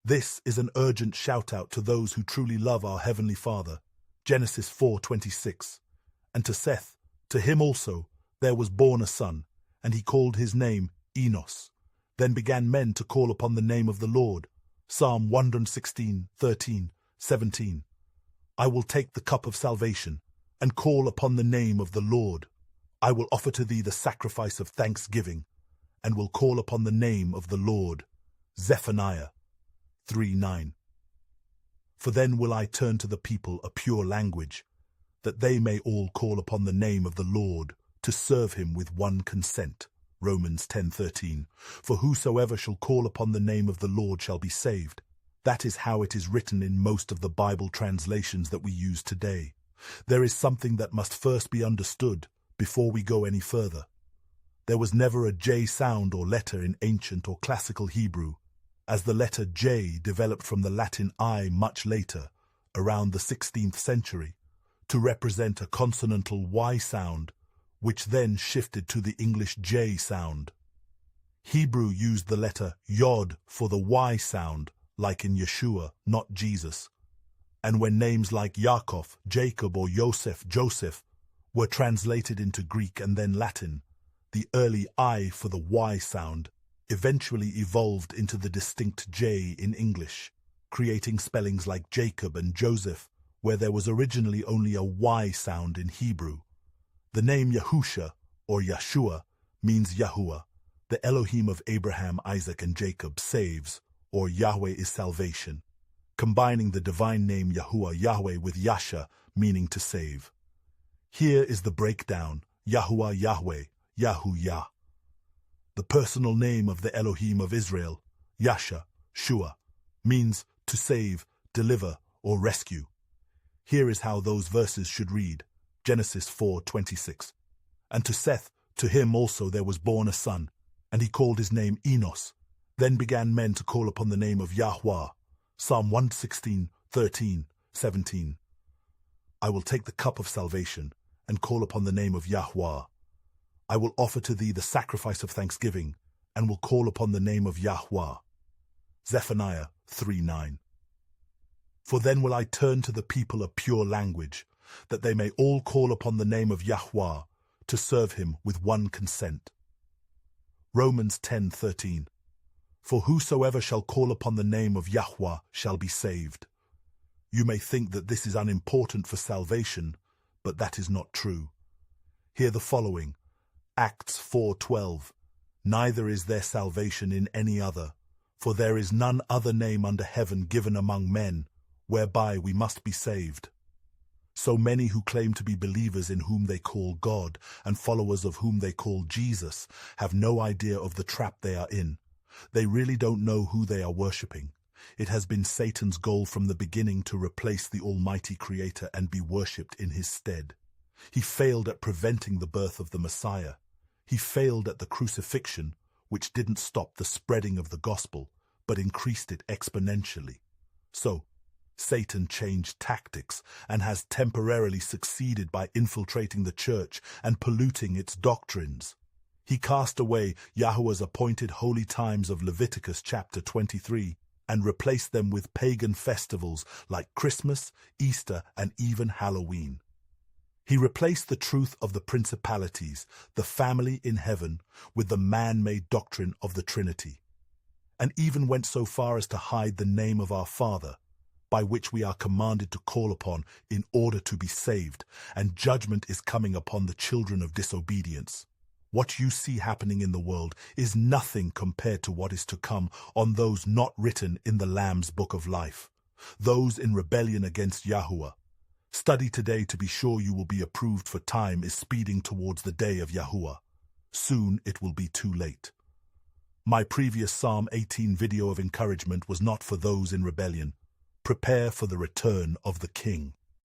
This is an urgent shout-out to those who truly love our Heavenly Father. Genesis 4:26. And to Seth, to him also, there was born a son, and he called his name Enos. Then began men to call upon the name of the Lord. Psalm 116:13, 17. I will take the cup of salvation, and call upon the name of the Lord. I will offer to thee the sacrifice of thanksgiving, and will call upon the name of the Lord. Zephaniah 3:9. For then will I turn to the people a pure language, that they may all call upon the name of the Lord, to serve him with one consent. Romans 10:13. For whosoever shall call upon the name of the Lord shall be saved. That is how it is written in most of the Bible translations that we use today. There is something that must first be understood before we go any further. There was never a J sound or letter in ancient or classical Hebrew, as the letter J developed from the Latin I much later, around the 16th century, to represent a consonantal Y sound, which then shifted to the English J sound. Hebrew used the letter Yod for the Y sound, like in Yeshua, not Jesus. And when names like Yaakov, Jacob, or Yosef, Joseph, were translated into Greek and then Latin, the early I for the Y sound eventually evolved into the distinct J in English, creating spellings like Jacob and Joseph, where there was originally only a Y sound in Hebrew. The name Yahusha, or Yeshua, means Yahuwah, the Elohim of Abraham, Isaac, and Jacob, saves, or Yahweh is salvation, combining the divine name Yahuwah, Yahweh, with Yasha, meaning to save. Here is the breakdown: Yahuwah, Yahweh, Yahuwah. The personal name of the Elohim of Israel, Yasha, Shua, means to save, deliver, or rescue. Here is how those verses should read. Genesis 4:26. And to Seth, to him also there was born a son, and he called his name Enos. Then began men to call upon the name of Yahweh. Psalm 116:13, 17. I will take the cup of salvation, and call upon the name of Yahweh. I will offer to thee the sacrifice of thanksgiving, and will call upon the name of Yahweh. Zephaniah 3:9. For then will I turn to the people a pure language, that they may all call upon the name of Yahweh, to serve him with one consent. Romans 10:13. For whosoever shall call upon the name of Yahweh shall be saved. You may think that this is unimportant for salvation, but that is not true. Hear the following. Acts 4:12. Neither is there salvation in any other, for there is none other name under heaven given among men, whereby we must be saved. So many who claim to be believers in whom they call God and followers of whom they call Jesus have no idea of the trap they are in. They really don't know who they are worshipping. It has been Satan's goal from the beginning to replace the Almighty Creator and be worshipped in his stead. He failed at preventing the birth of the Messiah. He failed at the crucifixion, which didn't stop the spreading of the gospel, but increased it exponentially. So, Satan changed tactics and has temporarily succeeded by infiltrating the church and polluting its doctrines. He cast away Yahweh's appointed holy times of Leviticus chapter 23 and replaced them with pagan festivals like Christmas, Easter, and even Halloween. He replaced the truth of the principalities, the family in heaven, with the man-made doctrine of the Trinity, and even went so far as to hide the name of our Father, by which we are commanded to call upon in order to be saved, and judgment is coming upon the children of disobedience. What you see happening in the world is nothing compared to what is to come on those not written in the Lamb's book of life, those in rebellion against Yahuwah. Study today to be sure you will be approved, for time is speeding towards the day of Yahuwah. Soon it will be too late. My previous Psalm 18 video of encouragement was not for those in rebellion. Prepare for the return of the King.